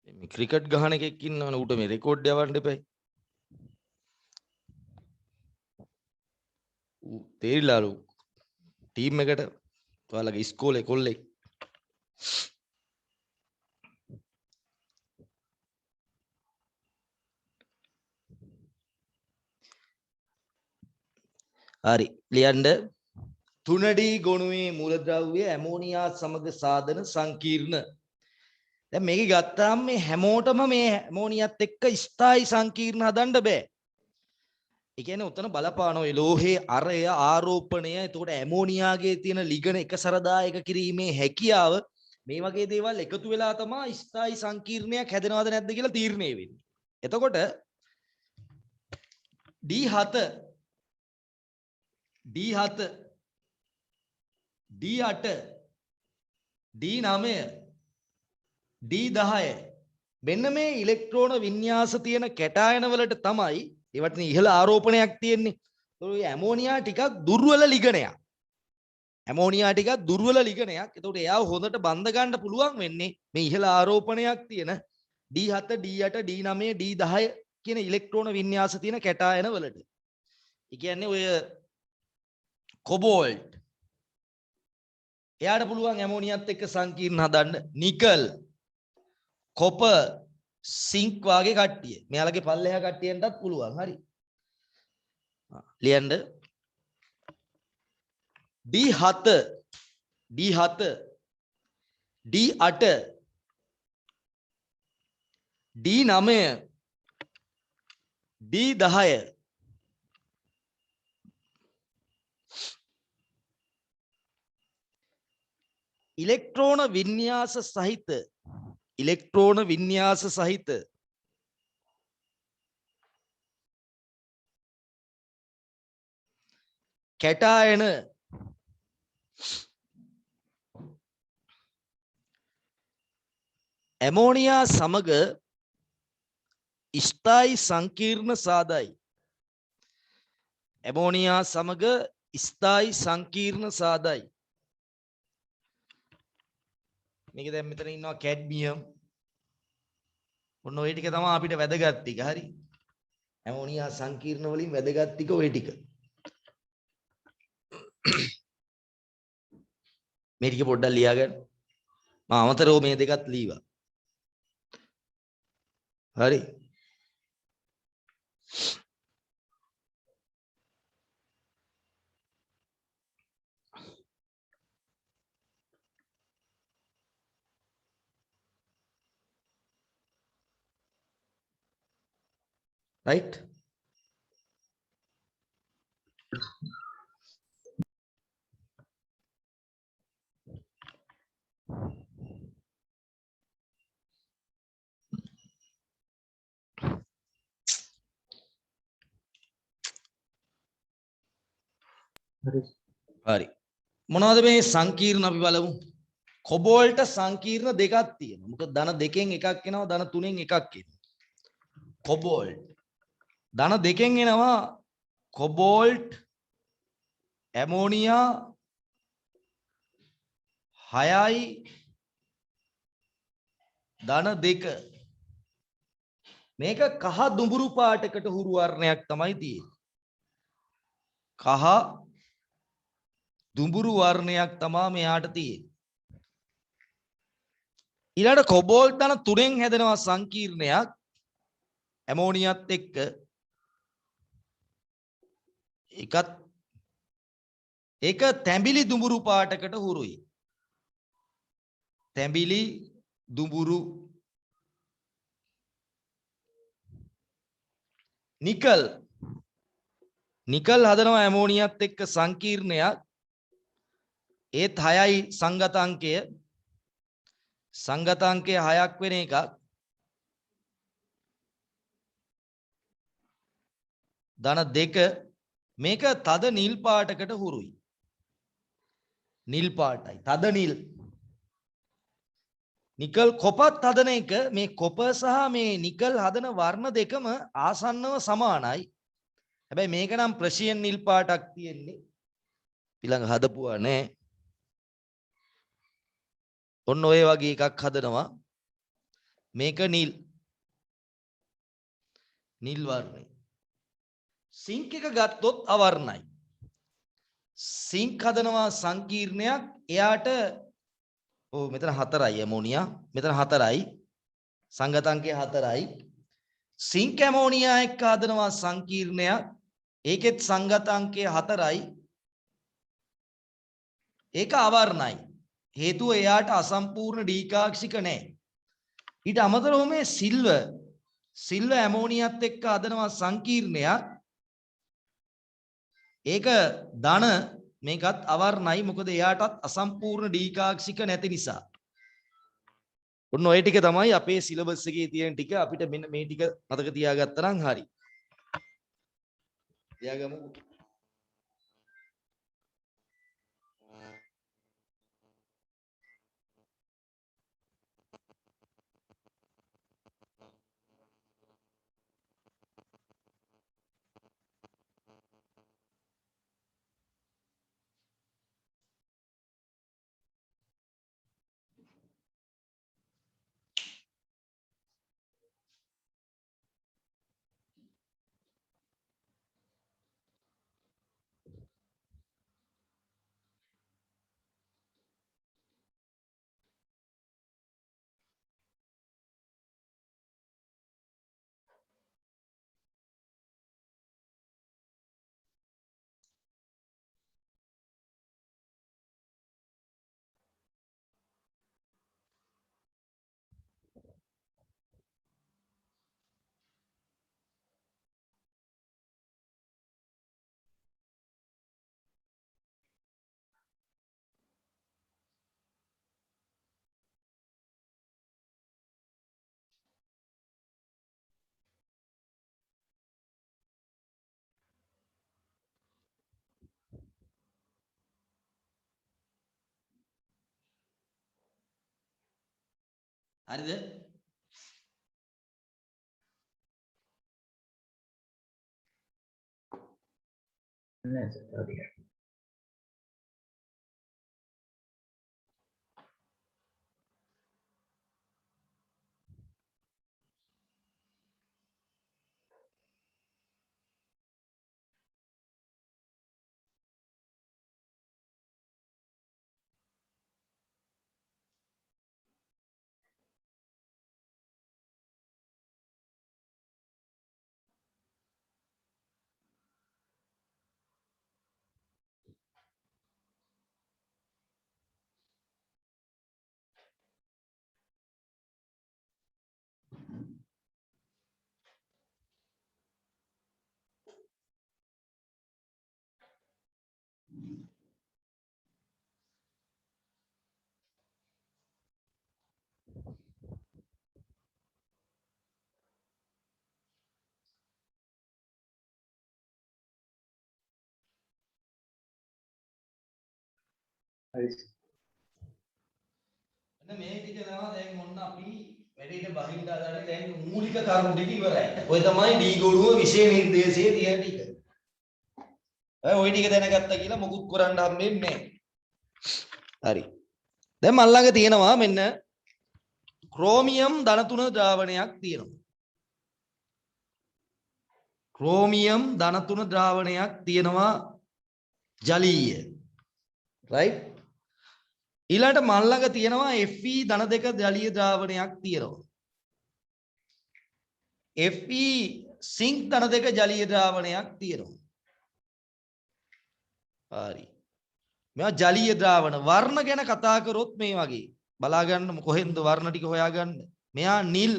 මේ ක්‍රිකට් ගහන එකෙක් ඉන්නවනේ ඌට මේ රෙකෝඩ් යවන්න එපයි. ඌ තේරිලාලු ටීම් එකට ඔයාලගේ ඉස්කෝලේ කොල්ලෙක්. හරි ලියන්න. තුනඩී ගොනුවේ මූලද්‍රව්‍ය ඇමෝනියා සමග සාධන සංකීර්ණ. දැන් මේක ගත්තාම මේ හැමෝටම මේ ඇමෝනියත් එක්ක ස්ථායි සංකීර්ණ හදන්න බෑ. ඒ කියන්නේ උතන බලපාන ඔය ලෝහයේ අරය ආරෝපණය එතකොට ඇමෝනියාගේ තියෙන ලිගන එකසරදායක කිරීමේ හැකියාව මේ වගේ දේවල් එකතු වෙලා තමයි ස්ථායි සංකීර්ණයක් හැදෙනවද නැද්ද කියලා තීරණය වෙන්නේ. එතකොට D7 D7 D8 D9 D10 මෙන්න මේ ඉලෙක්ට්‍රෝන වින්‍යාස තියෙන කැටායන වලට තමයි ඒවට ඉහළ ආරෝපණයක් තියෙන්නේ. ඒ ඇමෝනියා ටිකක් දුර්වල ලිගනයක්. ඇමෝනියා ටිකක් දුර්වල ලිගනයක්. ඒතකොට එයාව හොඳට බඳ ගන්න පුළුවන් වෙන්නේ මේ ඉහළ ආරෝපණයක් තියෙන D7 D8 D9 D10 කියන ඉලෙක්ට්‍රෝන වින්‍යාස තියෙන කැටායන වලට. ඒ කියන්නේ ඔය කොබෝල්ට් එයාට පුළුවන් ඇමෝනියත් එක්ක සංකීර්ණ හදන්න. නිකල් කොපර් සිංක් වාගේ කට්ටිය මෙයාලගේ පල්ලෙහා කට්ටියන්ටත් පුළුවන්. හරි ලියන්න. D7 D7 D8 D9 D10 ඉලෙක්ට්‍රෝන වින්‍යාස සහිත කැටායන ඇමෝනියා සමග ස්ථායි සංකීර්ණ සාදයි. ඇමෝනියා සමග ස්ථායි සංකීර්ණ සාදයි. මේක දැන් මෙතන ඉන්නවා කැඩ්මියම්. ඔන්න ඔය ටික තමයි අපිට වැදගත් ටික. හරි ඇමෝනියා සංකීර්ණ වලින් වැදගත් ටික ඔය ටික. මේ ටික පොඩ්ඩක් ලියාගන්න. මම අමතරව මේ දෙකත් ලීවා. හරි right. හරි මොනවද මේ සංකීර්ණ අපි බලමු. කොබෝල්ට සංකීර්ණ දෙකක් තියෙනවා. මොකද ධන දෙකෙන් එකක් එනවා ධන තුනෙන් එකක් එනවා. කොබෝල්ට් ධන දෙකෙන් එනවා කොබෝල්ට් ඇමෝනියා 6යි ධන 2 මේක කහ දුඹුරු පාටකට හුරු වර්ණයක් තමයි තියෙන්නේ. කහ දුඹුරු වර්ණයක් තමයි මෙයාට තියෙන්නේ. ඊළඟ කොබෝල්ට් ධන 3න් හැදෙනවා සංකීර්ණයක් ඇමෝනියත් එක්ක ඒක තැඹිලි දුඹුරු පාටකට හුරුයි. තැඹිලි දුඹුරු. නිකල් හදනවා ඇමෝනියත් එක්ක සංකීර්ණයක්. ඒත් 6යි සංගතාංකය. සංගතාංකය 6ක් වෙන එකක්. ධන 2 මේක තද නිල් පාටකට හුරුයි. නිල් පාටයි තද නිල්. නිකල් කොපත් හදන එක මේ කොප සහ මේ නිකල් හදන වර්ණ දෙකම ආසන්නව සමානයි. හැබැයි මේක නම් ප්‍රෂියන් නිල් පාටක් තියෙන්නේ. ඊළඟ හදපුවා නෑ. ඔන්න ඔය වගේ එකක් හදනවා. මේක නිල්. නිල් වර්ණය. සිංක් එක ගත්තොත් අවර්ණයි. සිංක් හදනවා සංකීර්ණයක් එයාට මෙතන 4යි ඇමෝනියා මෙතන 4යි සංගතංකය 4යි සිංක් ඇමෝනියා එක්ක හදනවා සංකීර්ණයක් ඒකෙත් සංගතංකය 4යි ඒක අවර්ණයි හේතුව එයාට අසම්පූර්ණ ඩීකාක්ෂික නැහැ ඊට අමතරව මේ සිල්වර් ඇමෝනියත් එක්ක හදනවා සංකීර්ණයක් ඒක ධන මේකත් අවර්ණයි මොකද එයාටත් අසම්පූර්ණ ඩීකාක්ෂික නැති නිසා. ඔන්න ඔය ටික තමයි අපේ සිලබස් එකේ තියෙන ටික අපිට මෙන්න මේ ටික මතක තියාගත්තා නම් හරි. තියාගමු. හරිද? නෑ සර් හරි. මෙන්න මේ ටික තමයි දැන් මොන්න අපි වැඩේට බහින්න හදන්නේ දැන් මූලික කරුණු ටික ඉවරයි. ඔය තමයි ඩී ගොනුව විෂය නිර්දේශයේ තියෙන ටික. ඔය ටික දැනගත්තා කියලා මොකුත් කරන්න හම්බෙන්නේ නැහැ. හරි. දැන් මල් ළඟ තියෙනවා මෙන්න ක්‍රෝමියම් ධන 3 ද්‍රාවණයක් තියෙනවා. ක්‍රෝමියම් ධන 3 ද්‍රාවණයක් තියෙනවා ජලීය. right? ඊළඟට මල් ළඟ තියෙනවා Fe ධන 2 ජලීය ද්‍රාවණයක් තියෙනවා. Fe සිංක් ධන 2 ජලීය ද්‍රාවණයක් තියෙනවා. හරි. මේවා ජලීය ද්‍රාවණ වර්ණ ගැන කතා කරොත් මේ වගේ බලා ගන්න කොහෙන්ද වර්ණ ටික හොයාගන්න. මෙයා නිල්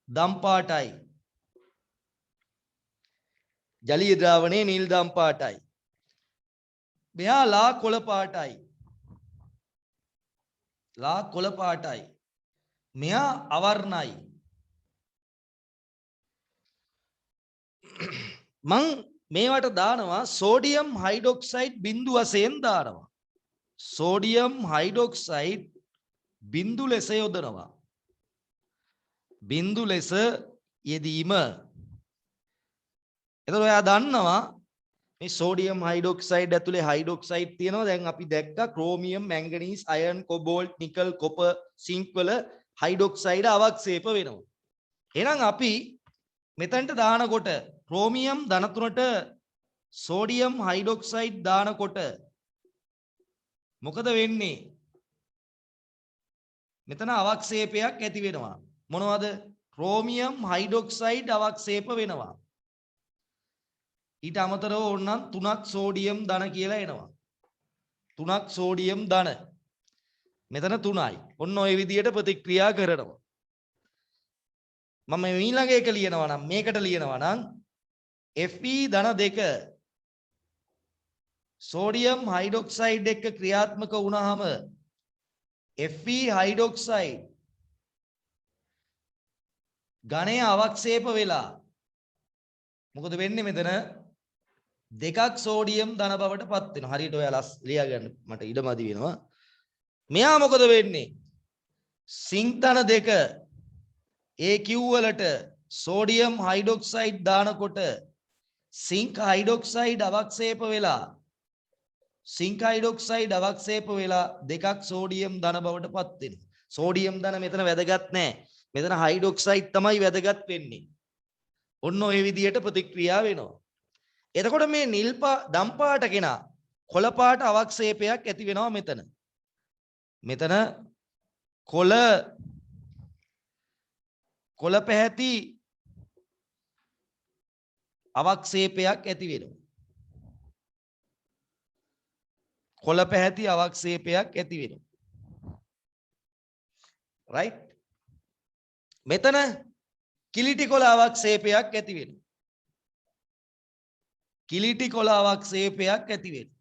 දම් පාටයි. ජලීය ද්‍රාවණේ නිල් දම් පාටයි. මෙයා ලා කොළ පාටයි. ලා කොළ පාටයි. මෙයා අවර්ණයි. මං මේවට දානවා සෝඩියම් හයිඩ්‍රොක්සයිඩ් බිඳු වශයෙන් දානවා. සෝඩියම් හයිඩ්‍රොක්සයිඩ් බිඳු ලෙස යොදනවා. බිඳු ලෙස යෙදීම. එතකොට ඔයා දන්නවා මේ සෝඩියම් හයිඩ්‍රොක්සයිඩ් ඇතුලේ හයිඩ්‍රොක්සයිඩ් තියෙනවා. දැන් අපි දැක්කා ක්‍රෝමියම්, මැංගනීස්, අයර්න්, කොබෝල්ට්, නිකල්, කොපර්, සිංක් වල හයිඩොක්සයිඩ් අවක්ෂේප වෙනවා. එහෙනම් අපි මෙතනට දානකොට ක්‍රෝමියම් ධන 3ට සෝඩියම් හයිඩොක්සයිඩ් දානකොට මොකද වෙන්නේ? මෙතන අවක්ෂේපයක් ඇති වෙනවා. මොනවද? ක්‍රෝමියම් හයිඩොක්සයිඩ් අවක්ෂේප වෙනවා. ඊට අමතරව ඕනනම් 3ක් සෝඩියම් ධන කියලා එනවා. 3ක් සෝඩියම් ධන. මෙතන 3යි. ඔන්න ඔය විදියට ප්‍රතික්‍රියා කරනවා. මම ඊළඟ එක ලියනවා නම් මේකට ලියනවා නම් Fe ධන 2 සෝඩියම් හයිඩොක්සයිඩ් එක්ක ක්‍රියාත්මක වුණාම Fe හයිඩොක්සයිඩ් ඝනය අවක්ෂේප වෙලා මොකද වෙන්නේ? මෙතන දෙකක් සෝඩියම් ධන බවට පත් වෙනවා. හරියට ඔයාලා ලියා ගන්න මට ඉඩමදි වෙනවා. මෙයා මොකද වෙන්නේ? සිංක් ධන 2 AQ වලට සෝඩියම් හයිඩොක්සයිඩ් දානකොට සිංක් හයිඩොක්සයිඩ් අවක්ෂේප වෙලා දෙකක් සෝඩියම් ධන බවට පත් වෙනවා. සෝඩියම් ධන මෙතන වැදගත් නැහැ. මෙතන හයිඩොක්සයිඩ් තමයි වැදගත් වෙන්නේ. ඔන්න ඔය විදියට ප්‍රතික්‍රියා වෙනවා. එතකොට මේ නිල් දම් පාට කෙනා කොළ පාට අවක්ෂේපයක් ඇති වෙනවා මෙතන. මෙතන කොළ පැහැති අවක්ෂේපයක් ඇති වෙනවා. කොළ පැහැති අවක්ෂේපයක් ඇති වෙනවා. right? මෙතන කිලිටි කොළ අවක්ෂේපයක් ඇති වෙනවා. කිලිටි කොළ අවක්ෂේපයක් ඇති වෙනවා.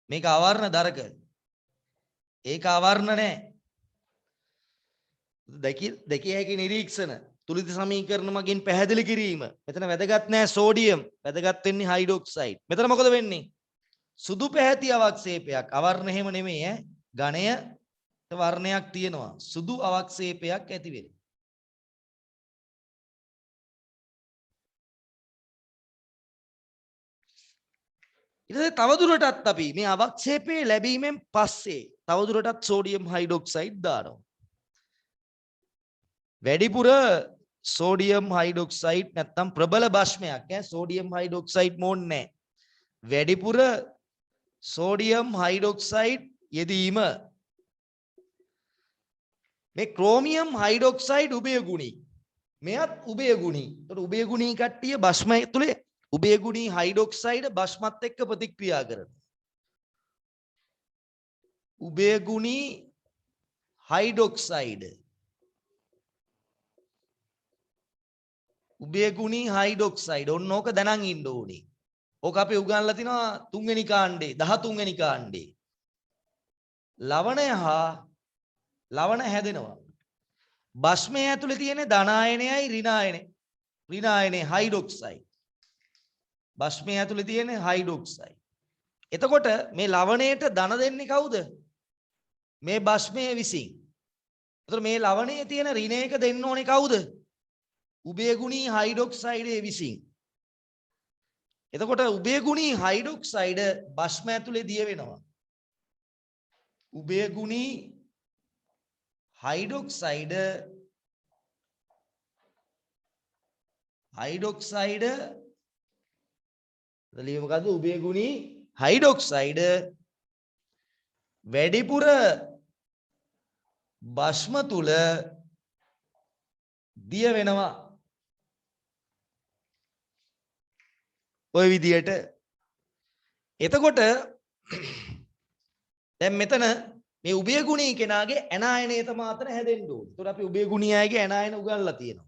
මේක අවර්ණ දරක. ඒක අවර්ණ නැහැ. දෙකිය හැකි නිරීක්ෂණ තුලිත සමීකරණ මගින් පැහැදිලි කිරීම. මෙතන වැදගත් නැහැ සෝඩියම්. වැදගත් වෙන්නේ හයිඩොක්සයිඩ්. මෙතන මොකද වෙන්නේ? සුදු පැහැති අවක්ෂේපයක්. අවර්ණ එහෙම නෙමෙයි ඈ. ඝණය වර්ණයක් තියෙනවා. සුදු අවක්ෂේපයක් ඇති වෙනවා. ඊට තවදුරටත් අපි මේ අවක්ෂේපයේ ලැබීමෙන් පස්සේ තවදුරටත් සෝඩියම් හයිඩොක්සයිඩ් දානවා. වැඩිපුර සෝඩියම් හයිඩොක්සයිඩ් නැත්තම් ප්‍රබල භස්මයක් ඈ සෝඩියම් හයිඩොක්සයිඩ් මෝන් නැහැ. වැඩිපුර සෝඩියම් හයිඩොක්සයිඩ් යෙදීම මේ ක්‍රෝමියම් හයිඩොක්සයිඩ් උභයගුණී. මෙයත් උභයගුණී. ඒතකොට උභයගුණී කට්ටිය භස්ම ඇතුලේ උභයගුණී හයිඩොක්සයිඩ් භස්මත් එක්ක ප්‍රතික්‍රියා කරනවා. උභයගුණී හයිඩොක්සයිඩ් උභයගුණී හයිඩොක්සයිඩ් ඔන්න ඕක දැනන් ඉන්න ඕනේ. ඕක අපි උගන්ලා තිනවා 3 වෙනි කාණ්ඩේ 13 වෙනි කාණ්ඩේ. ලවණය හා ලවණ හැදෙනවා. භස්මය ඇතුලේ තියෙන ධනායනයයි ඍණායනය හයිඩොක්සයිඩ්. භස්මය ඇතුලේ තියෙන හයිඩොක්සයිඩ්. එතකොට මේ ලවණයට ධන දෙන්නේ කවුද? මේ භස්මය විසින්. එතකොට මේ ලවණයේ තියෙන ඍණයක දෙන්න ඕනේ කවුද? උභයගුණී හයිඩොක්සයිඩේ විසින්. එතකොට උභයගුණී හයිඩොක්සයිඩ භස්ම ඇතුලේ දිය වෙනවා. උභයගුණී හයිඩොක්සයිඩ එතලිය මොකද්ද? උභයගුණී හයිඩොක්සයිඩ වැඩිපුර භස්ම තුල දිය වෙනවා. ඔය විදියට. එතකොට දැන් මෙතන මේ උභයගුණී කෙනාගේ ඇනායනය තමයි අතර හැදෙන්න ඕනේ. ඒතකොට අපි උභයගුණී අයගේ ඇනායන උගන්ලා තියෙනවා.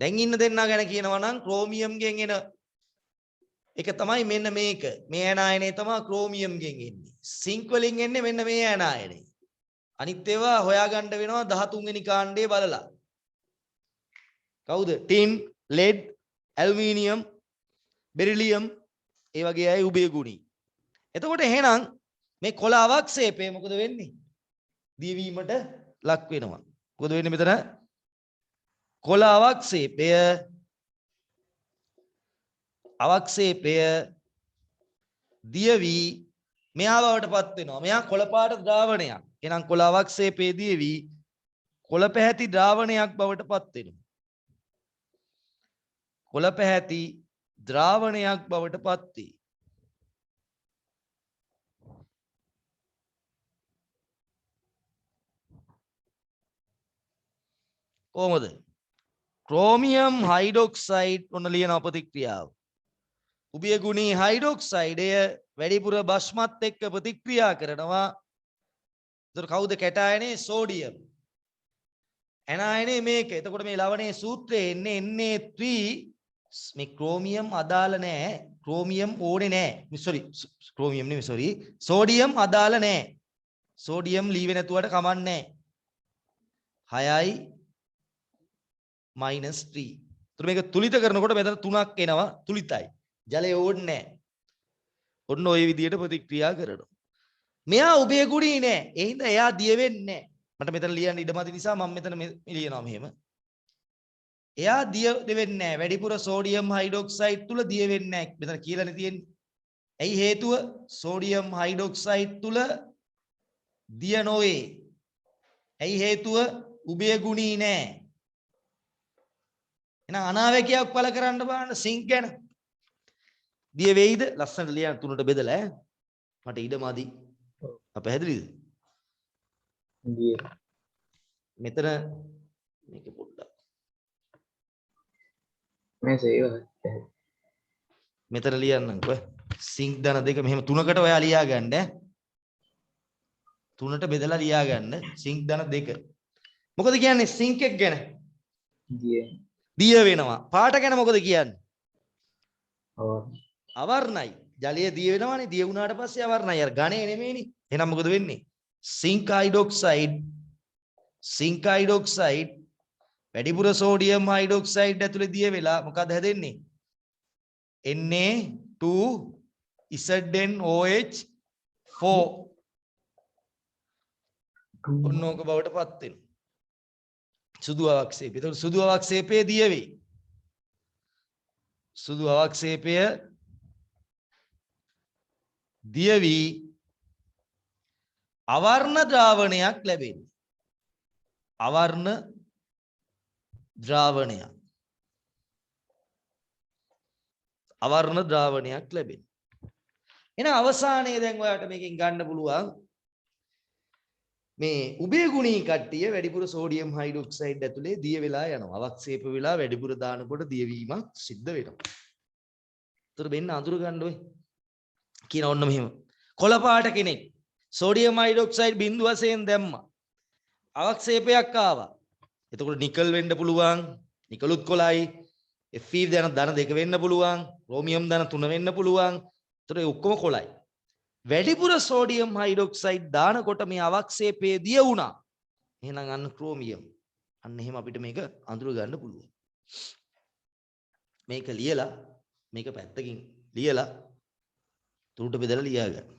දැන් ඉන්න දෙන්නා ගැන කියනවා නම් ක්‍රෝමියම්ගෙන් එන එක තමයි මෙන්න මේක. මේ ඇනායනය තමයි ක්‍රෝමියම්ගෙන් එන්නේ. සිංක් වලින් එන්නේ මෙන්න මේ ඇනායනය. අනිත් ඒවා හොයාගන්න වෙනවා 13 වෙනි කාණ්ඩේ බලලා. කවුද? ටින්, ලෙඩ්, ඇල්මීනියම්, බෙරිලියම් ඒ වගේ අය උභයගුණී. එතකොට එහෙනම් මේ කොළ අවක්ෂේපය මොකද වෙන්නේ? දියවීමට ලක් වෙනවා. මොකද වෙන්නේ මෙතන? කොළ අවක්ෂේපය දියවි මෙයා බවටපත් වෙනවා. මෙයා කොළ පාට ද්‍රාවණයක්. එහෙනම් කොළ අවක්ෂේපයේදී කොළ පැහැති ද්‍රාවණයක් බවටපත් වෙනවා. කොළ පැහැති ද්‍රාවණයක් බවටපත් වේ. කොහොමද? ක්‍රෝමියම් හයිඩ්‍රොක්සයිඩ් ඔන්න ලියන ප්‍රතික්‍රියාව. උභය ගුණී හයිඩ්‍රොක්සයිඩය වැඩිපුර භස්මත් එක්ක ප්‍රතික්‍රියා කරනවා. ඒතර කවුද කැටායනේ? සෝඩියම්. ඇනායනේ මේක. එතකොට මේ ලවණයේ සූත්‍රයේ එන්නේ Na3 මේ ක්‍රෝමියම් අදාළ නැහැ. ක්‍රෝමියම් ඕනේ නැහැ. සෝරි ක්‍රෝමියම් නෙමෙයි සෝරි. සෝඩියම් අදාළ නැහැ. සෝඩියම් ලීවේ නැතුවට කමන්නේ නැහැ. 6යි -3. ඒතර මේක තුලිත කරනකොට මෙතන 3ක් එනවා තුලිතයි. ජලය ඕනේ නැහැ. ඔන්න ওই විදිහට ප්‍රතික්‍රියා කරනවා. මෙයා උභය ගුණී නෑ. ඒ හින්දා එයා දිය වෙන්නේ නෑ. මට මෙතන ලියන්න ඉඩමදි නිසා මම මෙතන ලියනවා මෙහෙම. එයා දිය වෙන්නේ නෑ. වැඩිපුර සෝඩියම් හයිඩ්‍රොක්සයිඩ් තුල දිය වෙන්නේ නෑ. මෙතන කියලානේ තියෙන්නේ. ඇයි හේතුව? සෝඩියම් හයිඩ්‍රොක්සයිඩ් තුල දිය නොවේ. ඇයි හේතුව? උභය ගුණී නෑ. එහෙනම් අනාවැකියක් පළ කරන්න බලන්න සිංක් ගැන. දිය වෙයිද? ලස්සනට ලියන්න තුනට බෙදලා ඈ. මට ඉඩමදි. පැහැදිලිද? මෙතන මේක පොඩ්ඩක් මේ සේව මෙතන ලියන්නම්කෝ. සිංක් ධන දෙක මෙහෙම තුනකට ඔයා ලියා ගන්න ඈ. තුනට බෙදලා ලියා ගන්න සිංක් ධන දෙක. මොකද කියන්නේ සිංක් එක ගැන? දිය වෙනවා. පාට ගැන මොකද කියන්නේ? අවර්ණයි. ජලය දිය වෙනවානේ. දිය වුණාට පස්සේ අවර්ණයි. අර ඝනේ නෙමෙයිනේ. එහෙනම් මොකද වෙන්නේ? සිංක් හයිඩ්‍රොක්සයිඩ් වැඩිපුර සෝඩියම් හයිඩ්‍රොක්සයිඩ් ඇතුලේ දිය වෙලා මොකද හැදෙන්නේ? Na2ZnOH4 ඔන්නෝක බවට පත් වෙනවා. සුදු අවක්ෂේපය. ඒතකොට සුදු අවක්ෂේපයේ දිය වේ. සුදු අවක්ෂේපය දිය වී අවර්ණ ද්‍රාවණයක් ලැබෙන්නේ. අවර්ණ ද්‍රාවණයක්. අවර්ණ ද්‍රාවණයක් ලැබෙන්නේ. එහෙනම් අවසානයේ දැන් ඔයාලට මේකෙන් ගන්න පුළුවන් මේ උභය ගුණී කට්ටිය වැඩිපුර සෝඩියම් හයිඩ්‍රොක්සයිඩ් ඇතුලේ දිය වෙලා යනවා. අවක්ෂේප වෙලා වැඩිපුර දානකොට දියවීමක් සිද්ධ වෙනවා. ඒතර මෙන්න අඳුර ගන්න ඔය කියන ඔන්න මෙහෙම. කොළ පාට කෙනෙක් සෝඩියම් හයිඩ්‍රොක්සයිඩ් බිඳු වශයෙන් දැම්මා. අවක්ෂේපයක් ආවා. එතකොට නිකල් වෙන්න පුළුවන්. නිකලුත් කොළයි. Fe ධන දෙක වෙන්න පුළුවන්. ක්‍රෝමියම් ධන 3 වෙන්න පුළුවන්. ඒතර ඒ ඔක්කොම කොළයි. වැඩිපුර සෝඩියම් හයිඩ්‍රොක්සයිඩ් දානකොට මේ අවක්ෂේපයේ දිය වුණා. එහෙනම් අන්න ක්‍රෝමියම්. අන්න එහෙම අපිට මේක අඳුර ගන්න පුළුවන්. මේක ලියලා මේක පැත්තකින් ලියලා තුනට බෙදලා ලියා ගන්න.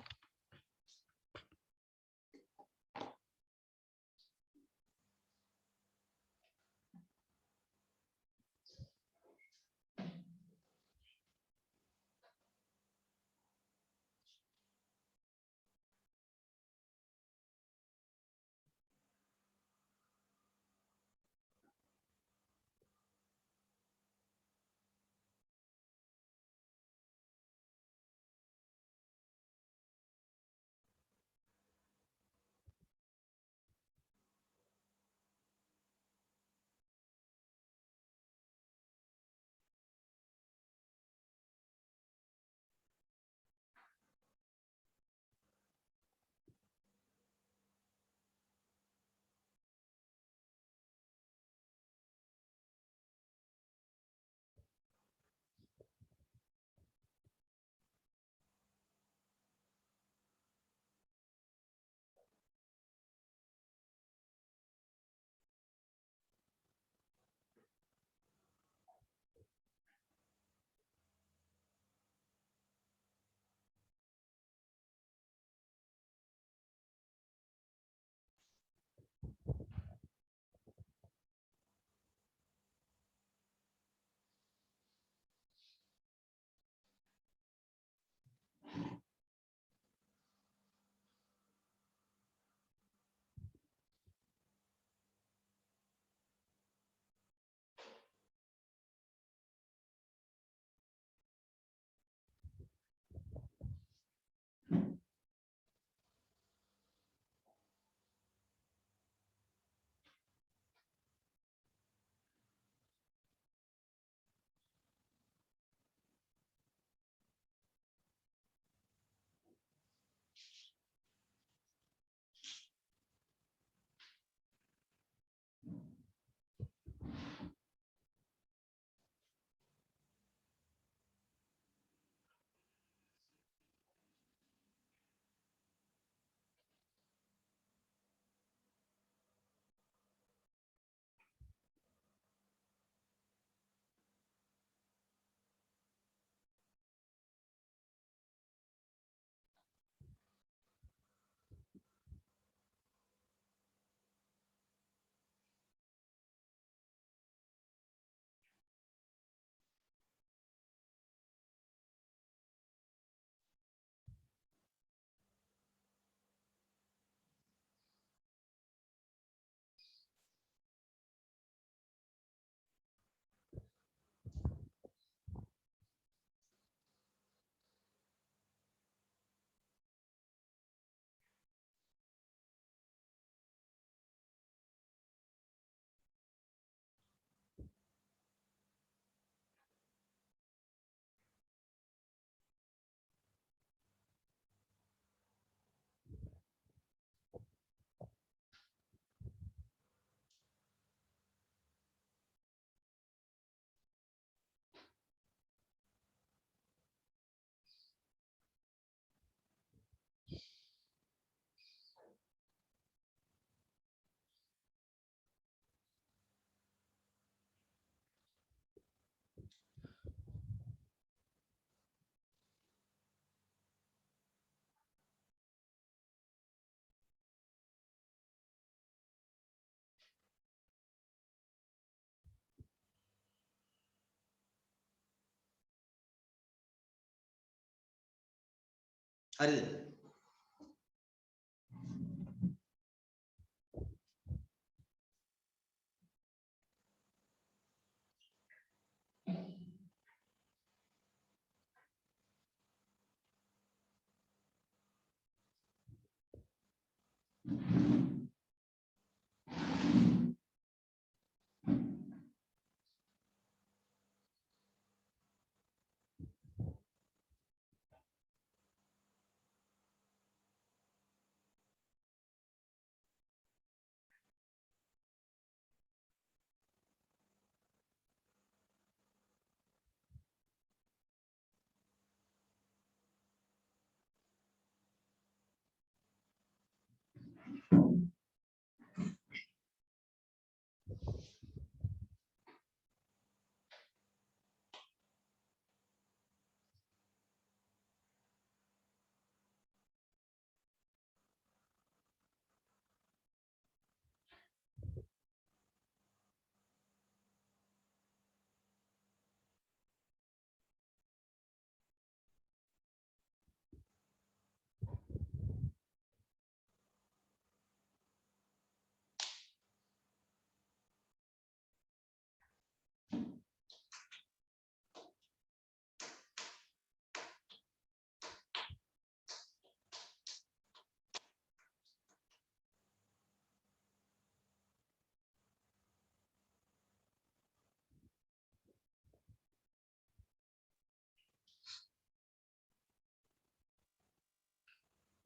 හරිද?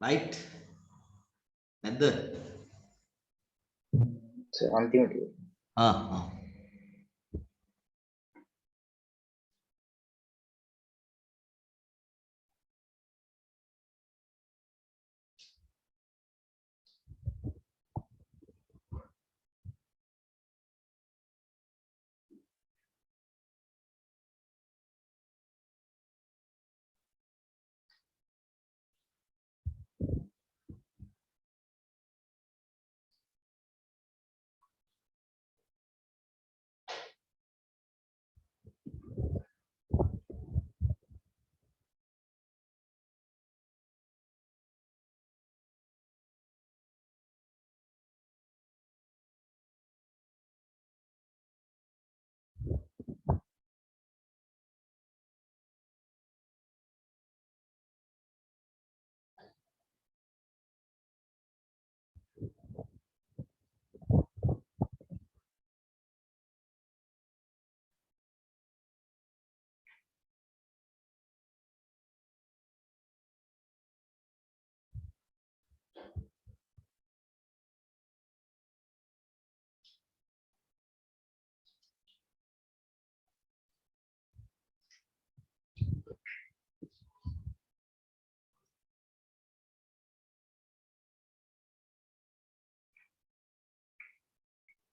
right නැද්ද? අන්තිමට ආ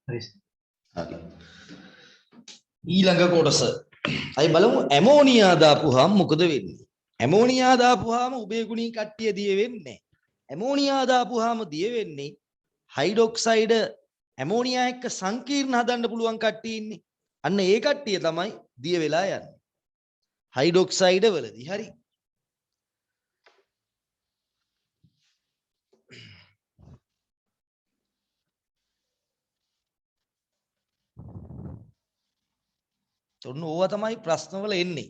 හරි. හරි. ඊළඟ කොටස. අයි බලමු ඇමෝනියා දාපුවාම මොකද වෙන්නේ? ඇමෝනියා දාපුවාම උභය ගුණී කට්ටිය දිය වෙන්නේ. ඇමෝනියා දාපුවාම දිය වෙන්නේ හයිඩ්‍රොක්සයිඩ් ඇමෝනියා එක්ක සංකීර්ණ හදන්න පුළුවන් කට්ටිය ඉන්නේ. අන්න ඒ කට්ටිය තමයි දිය වෙලා යන්නේ. හයිඩ්‍රොක්සයිඩ් වලදී. හරි. ඔන්න ඕවා තමයි ප්‍රශ්නවල එන්නේ.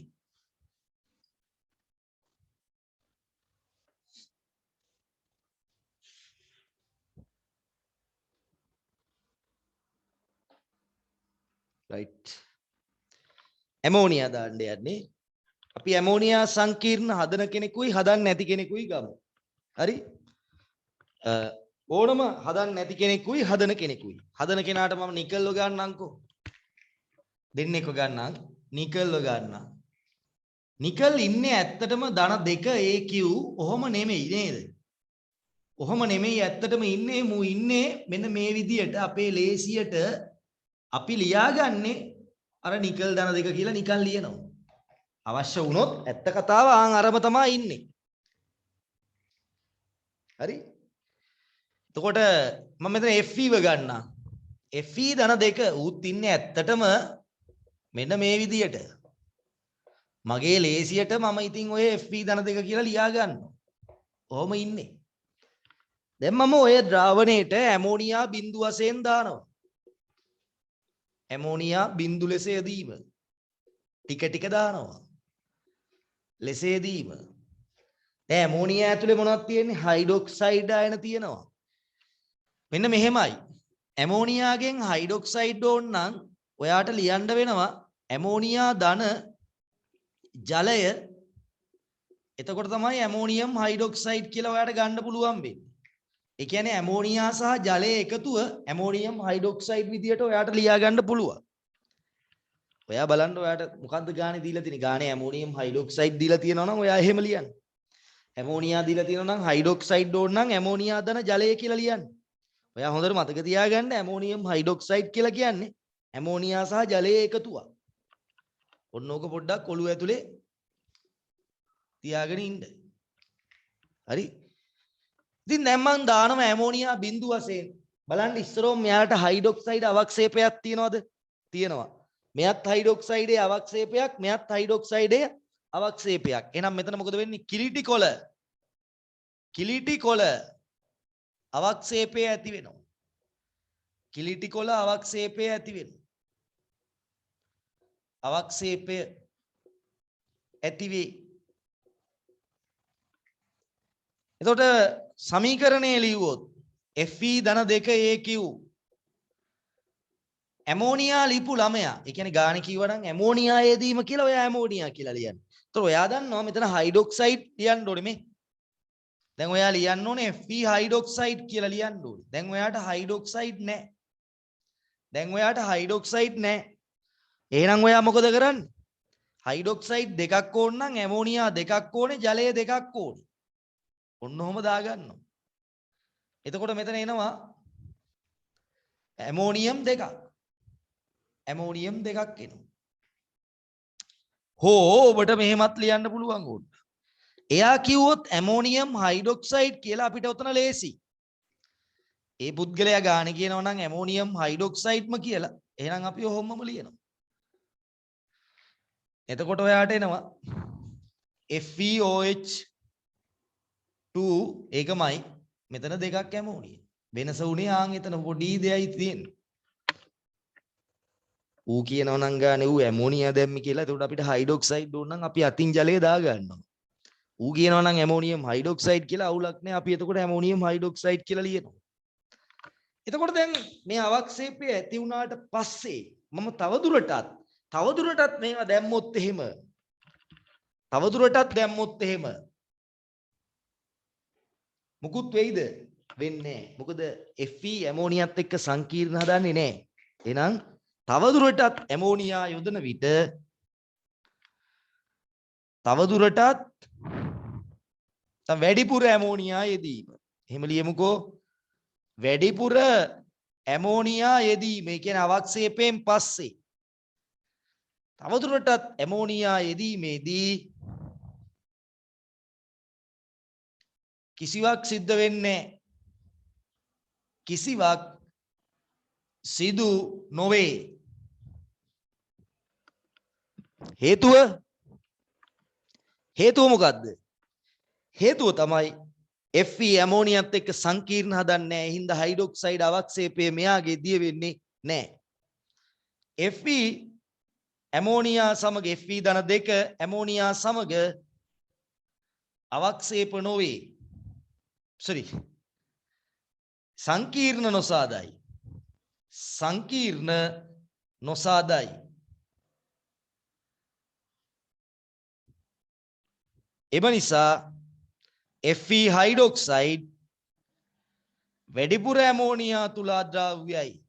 right. ඇමෝනියා දාන්න යන්නේ. අපි ඇමෝනියා සංකීර්ණ හදන කෙනෙකුයි හදන්න නැති කෙනෙකුයි ගමු. හරි? ඕනම හදන්න නැති කෙනෙකුයි හදන කෙනෙකුයි. හදන කෙනාට මම නිකල්ව ගන්නම්කෝ. දෙන්නෙක්ව ගන්නම්. නිකල්ව ගන්නම්. නිකල් ඉන්නේ ඇත්තටම ධන 2 AQ ඔහොම නෙමෙයි නේද? ඔහොම නෙමෙයි ඇත්තටම ඉන්නේ මු ඉන්නේ මෙන්න මේ විදියට අපේ ලේසියට අපි ලියාගන්නේ අර නිකල් ධන 2 කියලා නිකන් ලියනවා. අවශ්‍ය වුණොත් ඇත්ත කතාව ආන් අරම තමයි ඉන්නේ. හරි? එතකොට මම මෙතන FE ව ගන්නවා. FE ධන 2 උත් ඉන්නේ ඇත්තටම මෙන්න මේ විදියට. මගේ ලේසියට මම ඉතින් ඔය FE ධන 2 කියලා ලියා ගන්නවා. ඔහොම ඉන්නේ. දැන් මම ඔය ද්‍රාවණයට ඇමෝනියා බිඳු වශයෙන් දානවා. ඇමෝනියා බිඳු ලෙස යදීම. ටික ටික දානවා. ලෙස යදීම. දැන් ඇමෝනියා ඇතුලේ මොනවද තියෙන්නේ? හයිඩ්‍රොක්සයිඩ් ආයන තියෙනවා. මෙන්න මෙහෙමයි. ඇමෝනියාගෙන් හයිඩ්‍රොක්සයිඩ් ඕන නම් ඔයාට ලියන්න වෙනවා ඇමෝනියා ධන ජලය. එතකොට තමයි ඇමෝනියම් හයිඩ්‍රොක්සයිඩ් කියලා ඔයාට ගන්න පුළුවන් වෙන්නේ. ඒ කියන්නේ ඇමෝනියා සහ ජලය එකතුව ඇමෝනියම් හයිඩ්‍රොක්සයිඩ් විදියට ඔයාට ලියා ගන්න පුළුවන්. ඔයා බලන්න ඔයාට මොකද්ද ගානේ දීලා තියෙන්නේ? ගානේ ඇමෝනියම් හයිඩ්‍රොක්සයිඩ් දීලා තියෙනවා නම් ඔයා එහෙම ලියන්න. ඇමෝනියා දීලා තියෙනවා නම් හයිඩ්‍රොක්සයිඩ් ඕන නම් ඇමෝනියා ධන ජලය කියලා ලියන්න. ඔයා හොඳට මතක තියාගන්න ඇමෝනියම් හයිඩ්‍රොක්සයිඩ් කියලා කියන්නේ ඇමෝනියා සහ ජලයේ එකතුවක්. ඔන්න ඕක පොඩ්ඩක් ඔළුව ඇතුලේ තියාගෙන ඉන්න. හරි. ඉතින් දැන් මම දානවා ඇමෝනියා බිඳු වශයෙන්. බලන්න ඉස්සරෝම මෙයාට හයිඩ්‍රොක්සයිඩ් අවක්ෂේපයක් තියනවද? තියෙනවා. මෙයත් හයිඩ්‍රොක්සයිඩේ අවක්ෂේපයක්, මෙයත් හයිඩ්‍රොක්සයිඩේ අවක්ෂේපයක්. එහෙනම් මෙතන මොකද වෙන්නේ? කිලිටි කොළ අවක්ෂේපය ඇති වෙනවා. කිලිටි කොළ අවක්ෂේපය ඇති වෙනවා. අවක්ෂේපය ඇති වේ. එතකොට සමීකරණය ලියුවොත් Fe ධන 2AQ ඇමෝනියා ලිපු ළමයා. ඒ කියන්නේ ගාණ කිව්වනම් ඇමෝනියා යෙදීම කියලා ඔයා ඇමෝනියා කියලා ලියන්න. එතකොට ඔයා දන්නවා මෙතන හයිඩ්‍රොක්සයිඩ් ලියන්න ඕනේ මේ. දැන් ඔයා ලියන්න ඕනේ Fe හයිඩ්‍රොක්සයිඩ් කියලා ලියන්න ඕනේ. දැන් ඔයාට හයිඩ්‍රොක්සයිඩ් නැහැ. එහෙනම් ඔයා මොකද කරන්නේ? හයිඩ්‍රොක්සයිඩ් දෙකක් ඕන නම් ඇමෝනියා දෙකක් ඕනේ, ජලය දෙකක් ඕනේ. ඔන්න ඔහම දාගන්නවා. එතකොට මෙතන එනවා ඇමෝනියම් දෙකක්. එනවා. හෝ ඔබට මෙහෙමත් ලියන්න පුළුවන් ඕන. එයා කිව්වොත් ඇමෝනියම් හයිඩ්‍රොක්සයිඩ් කියලා අපිට උතන ලේසි. ඒ පුද්ගලයා ගාන කියනවා නම් ඇමෝනියම් හයිඩ්‍රොක්සයිඩ්ම කියලා. එහෙනම් අපි ඔහොමම ලියනවා. එතකොට ඔයාට එනවා FeOH2 ඒකමයි. මෙතන දෙකක් ඇමෝනිය. වෙනස උනේ ආන් එතන පොඩි දෙයයි තියෙන්නේ. ඌ කියනවා නම් ගානේ ඌ ඇමෝනියා දැම්මි කියලා. එතකොට අපිට හයිඩ්‍රොක්සයිඩ් ඕන නම් අපි අතින් ජලය දා ගන්නවා. ඌ කියනවා නම් ඇමෝනියම් හයිඩ්‍රොක්සයිඩ් කියලා අවුලක් නෑ. අපි එතකොට ඇමෝනියම් හයිඩ්‍රොක්සයිඩ් කියලා ලියනවා. එතකොට දැන් මේ අවක්ෂේපය ඇති වුණාට පස්සේ මම තවදුරටත් මේවා දැම්මොත් එහෙම මුකුත් වෙයිද? වෙන්නේ නැහැ. මොකද Fe ඇමෝනියත් එක්ක සංකීර්ණ හදන්නේ නැහැ. එහෙනම් තවදුරටත් ඇමෝනියා යොදන විට වැඩිපුර ඇමෝනියා යෙදීම. එහෙම ලියමුකෝ. වැඩිපුර ඇමෝනියා යෙදීම. ඒ කියන්නේ අවක්ෂේපයෙන් පස්සේ තවදුරටත් ඇමෝනියා යෙදීමේදී කිසිවක් සිද්ධ වෙන්නේ කිසිවක් සිදු නොවේ. හේතුව මොකද්ද? හේතුව තමයි Fe ඇමෝනියත් එක්ක සංකීර්ණ හදන්නේ නැහැ. ඒ හින්දා හයිඩ්‍රොක්සයිඩ් අවක්ෂේපය මෙයාගේ දිය වෙන්නේ නැහැ. Fe ඇමෝනියා සමග Fe ධන 2 ඇමෝනියා සමග අවක්ෂේප නොවේ. සංකීර්ණ නොසාදයි. එම නිසා Fe හයිඩ්‍රොක්සයිඩ් වැඩිපුර ඇමෝනියා තුල අද්‍රාව්‍යයි.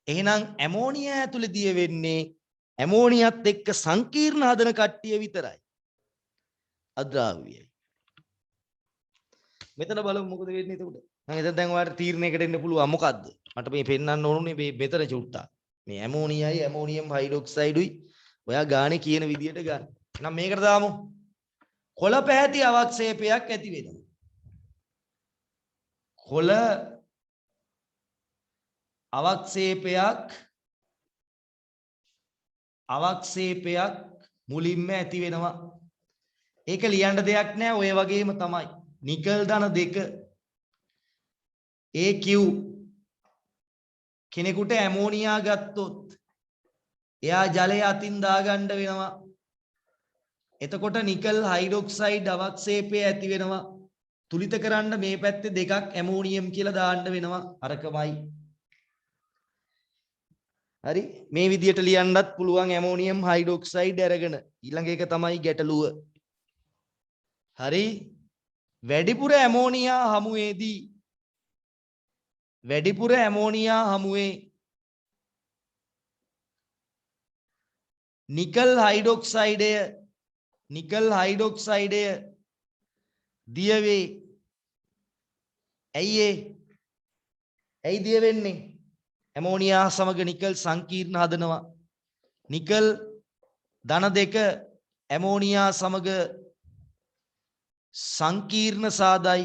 එහෙනම් ඇමෝනියා ඇතුලේ දිය වෙන්නේ ඇමෝනියත් එක්ක සංකීර්ණ හදන කට්ටිය විතරයි. අද්‍රාව්‍යයි. මෙතන බලමු මොකද වෙන්නේ එතකොට. මම එතන දැන් ඔයාලට තීරණයකට එන්න පුළුවන් මොකද්ද? මට මේ පෙන්වන්න ඕනුනේ මේ මෙතන චුට්ටක්. මේ ඇමෝනියයි ඇමෝනියම් හයිඩ්‍රොක්සයිඩුයි ඔයා ගානේ කියන විදියට ගන්න. එහෙනම් මේකට දාමු. කොළ පැහැති අවක්ෂේපයක් ඇති වෙනවා. කොළ අවක්ෂේපයක් මුලින්ම ඇති වෙනවා. ඒක ලියන්න දෙයක් නැහැ. ඔය වගේම තමයි. නිකල් ධන 2 AQ කෙනෙකුට ඇමෝනියා ගත්තොත් එයා ජලය අතින් දාගන්න වෙනවා. එතකොට නිකල් හයිඩ්‍රොක්සයිඩ් අවක්ෂේපය ඇති වෙනවා. තුලිත කරන්න මේ පැත්තේ දෙකක් ඇමෝනියම් කියලා දාන්න වෙනවා. අරකමයි. හරි මේ විදියට ලියන්නත් පුළුවන් ඇමෝනියම් හයිඩ්‍රොක්සයිඩ් අරගෙන. ඊළඟ එක තමයි ගැටලුව. හරි වැඩිපුර ඇමෝනියා හමුවේ නිකල් හයිඩ්‍රොක්සයිඩය දිය වේ. ඇයි දිය වෙන්නේ? ඇමෝනියා සමග නිකල් සංකීර්ණ හදනවා. නිකල් ධන 2 ඇමෝනියා සමග සංකීර්ණ සාදයි.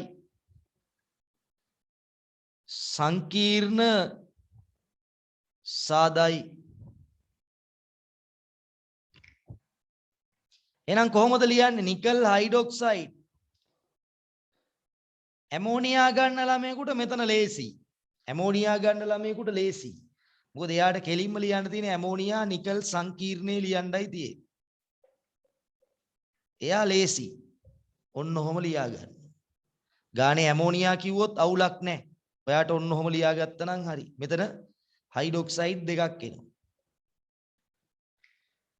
එහෙනම් කොහොමද ලියන්නේ? නිකල් හයිඩ්‍රොක්සයිඩ් ඇමෝනියා ගන්න ළමයෙකුට මෙතන ලේසි. මොකද එයාට කෙලින්ම ලියන්න තියෙන ඇමෝනියා නිකල් සංකීර්ණේ ලියන්නයි තියෙන්නේ. එයා ලේසි. ඔන්න ඔහොම ලියා ගන්න. ගානේ ඇමෝනියා කිව්වොත් අවුලක් නැහැ. ඔයාට ඔන්න ඔහොම ලියාගත්තා නම් හරි. මෙතන හයිඩ්‍රොක්සයිඩ් දෙකක් එනවා.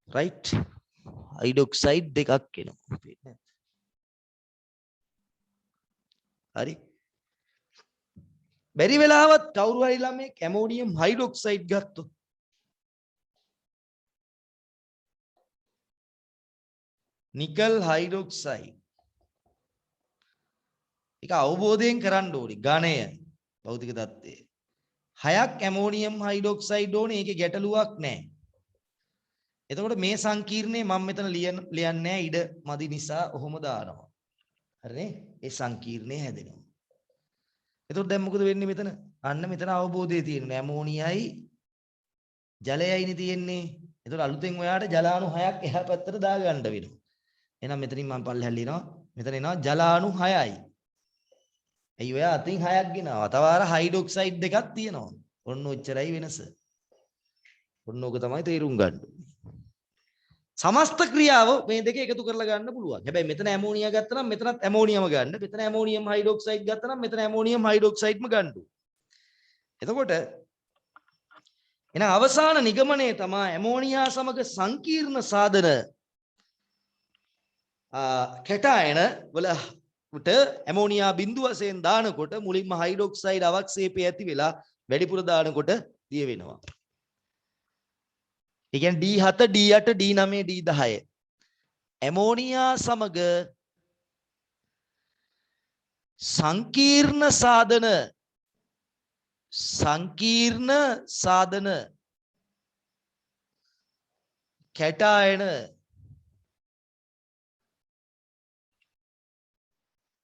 රයිට්. හයිඩ්‍රොක්සයිඩ් දෙකක් එනවා. හරි. බැරි වෙලාවත් කවුරු හරි ළමෙක් ඇමෝනියම් හයිඩ්‍රොක්සයිඩ් ගත්තොත් නිකල් හයිඩ්‍රොක්සයිඩ් ඒක අවබෝධයෙන් කරන්න ඕනි. ඝනය භෞතික தත්ත්වය 6ක් ඇමෝනියම් හයිඩ්‍රොක්සයිඩ් ඕනේ. ඒකේ ගැටලුවක් නැහැ. එතකොට මේ සංකීර්ණේ මම මෙතන ලියන්නේ නැහැ. ඉඩ මදි නිසා ඔහොම දානවා. හරිනේ? ඒ සංකීර්ණේ හැදෙනවා. එතකොට දැන් මොකද වෙන්නේ මෙතන? අන්න මෙතන අවබෝධය තියෙනවා. ඇමෝනියයි ජලයයිනේ තියෙන්නේ. එතකොට අලුතෙන් ඔයාට ජලාණු 6ක් එහා පැත්තට දාගන්න වෙනවා. එහෙනම් මෙතනින් මම පල්ලෙහා ලියනවා. මෙතන එනවා ජලාණු 6යි. ඇයි ඔයා අතින් 6ක් ගෙනාවා? තව අර හයිඩ්‍රොක්සයිඩ් දෙකක් තියෙනවා. ඔන්න ඔච්චරයි වෙනස. ඔන්න ඕක තමයි තේරුම් ගන්න. සමස්ත ක්‍රියාව මේ දෙක එකතු කරලා ගන්න පුළුවන්. හැබැයි මෙතන ඇමෝනියා ගත්තා නම් මෙතනත් ඇමෝනියම ගන්න. මෙතන ඇමෝනියම් හයිඩ්‍රොක්සයිඩ් ගත්තා නම් මෙතන ඇමෝනියම් හයිඩ්‍රොක්සයිඩ්ම ගන්න. එතකොට එහෙනම් අවසාන නිගමනය තමයි ඇමෝනියා සමග සංකීර්ණ සාධන කැටායන වලට ඇමෝනියා බිඳු වශයෙන් දානකොට මුලින්ම හයිඩ්‍රොක්සයිඩ් අවක්ෂේපය ඇති වෙලා වැඩිපුර දානකොට දිය වෙනවා. ඒ කියන්නේ D7 D8 D9 D10 ammonia සමග සංකීර්ණ සාධන කැටායන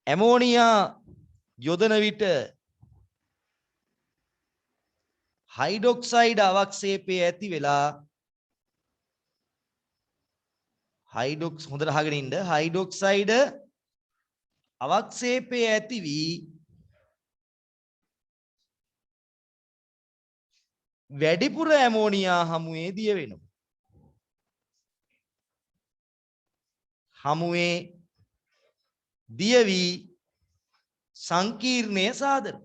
ඇමෝනියා යොදන විට හයිඩ්‍රොක්සයිඩ් අවක්ෂේපය ඇති වෙලා හොඳට අහගෙන ඉන්න. හයිඩ්‍රොක්සයිඩ් අවක්ෂේපය ඇති වී වැඩිපුර ඇමෝනියා හමුවේ දිය වෙනවා. හමුවේ දිය වී සංකීර්ණය සාධන.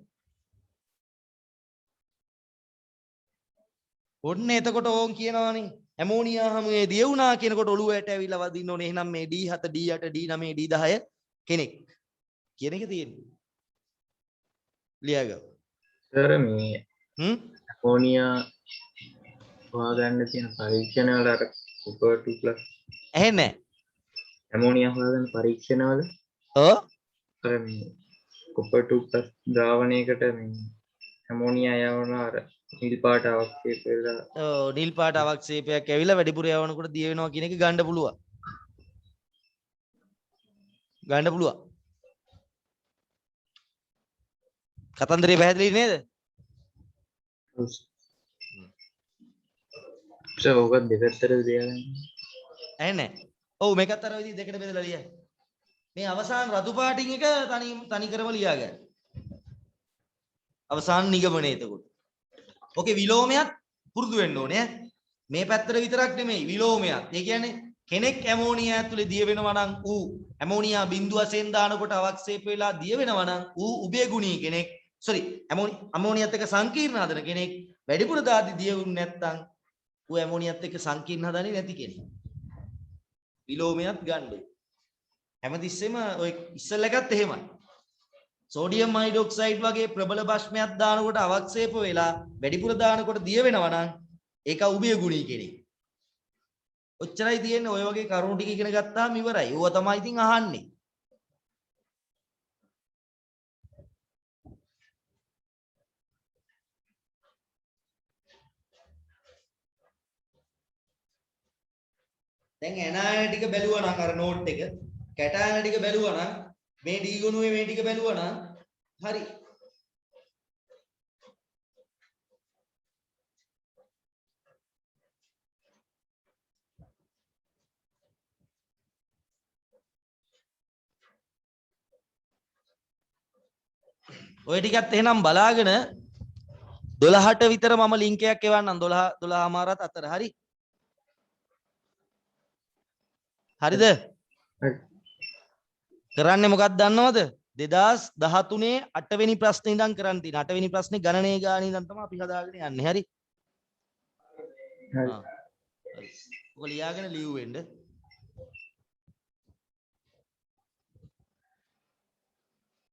ඔන්න එතකොට ඕන් කියනවානේ ඇමෝනියා හමුවේ දිය වුණා කියනකොට ඔළුවට ඇවිල්ලා වදින්න ඕනේ. එහෙනම් මේ D7 D8 D9 D10 කෙනෙක් කියන එක තියෙන්නේ. ලියාගන්න. සර් මේ ඇමෝනියා හොයාගන්න තියෙන පරීක්ෂණ වල අර Copper 2+ ඇහෙන්නේ ඇමෝනියා හොයාගන්න පරීක්ෂණ වල ඔව් අර මේ Copper 2+ ද්‍රාවණයකට මේ ඇමෝනියා යවන අර නිල් පාට අවක්ෂේප වෙලා ඔව් නිල් පාට අවක්ෂේපයක් ඇවිල්ලා වැඩිපුර යවනකොට දිය වෙනවා කියන එක ගන්න පුළුවන්. කතන්දරේ පැහැදිලි නේද? ඔව්. ඕක දෙපැත්තට ලියන්න. ඇහෙන්නේ නැහැ. ඔව් මේකත් අර විදිහ දෙකට බෙදලා ලියන්න. මේ අවසාන රතු පාටින් එක තනි කරම ලියා ගන්න. අවසාන නිගමනය එතකොට. ඕකේ විලෝමයක් පුරුදු වෙන්න ඕනේ. මේ පැත්තට විතරක් නෙමෙයි විලෝමයක්. ඒ කියන්නේ කෙනෙක් ඇමෝනියා ඇතුලේ දිය වෙනවා නම් ඌ ඇමෝනියා බිඳුව වශයෙන් දානකොට අවක්ෂේප වෙලා දිය වෙනවා නම් ඌ උභය ගුණී කෙනෙක්. ඇමෝනියත් එක්ක සංකීර්ණ හදන කෙනෙක්. වැඩිපුර දාදි දිය වුනේ නැත්නම් ඌ ඇමෝනියත් එක්ක සංකීර්ණ හදන්නේ නැති කෙනෙක්. විලෝමයක් ගන්න. හැමතිස්සෙම ඔය ඉස්සෙල්ල එකත් එහෙමයි. සෝඩියම් හයිඩ්‍රොක්සයිඩ් වගේ ප්‍රබල භස්මයක් දානකොට අවක්ෂේප වෙලා වැඩිපුර දානකොට දිය වෙනවා නම් ඒක උභය ගුණී කෙනෙක්. ඔච්චරයි තියෙන්නේ. ඔය වගේ කරුණු ටික ඉගෙන ගත්තාම ඉවරයි. ඕවා තමයි ඉතින් අහන්නේ. දැන් ඇනායන ටික බැලුවා නම් අර නෝට් එක කැටායන ටික බැලුවා නම් මේ ඩී ගුණුවේ මේ ටික බැලුවා නම් හරි. ඔය ටිකත් එහෙනම් බලාගෙන 12ට විතර මම ලින්ක් එකක් එවන්නම් 12:00මාරත් අතර හරි. හරිද? කරන්නේ මොකක්ද දන්නවද? 2013 8 වෙනි ප්‍රශ්නේ ඉඳන් කරන් තියෙන 8 වෙනි ප්‍රශ්නේ ගණනයේ ගාන ඉඳන් තමයි අපි හදාගෙන යන්නේ. හරි? හරි. ඔක ලියාගෙන ලියුවෙන්න.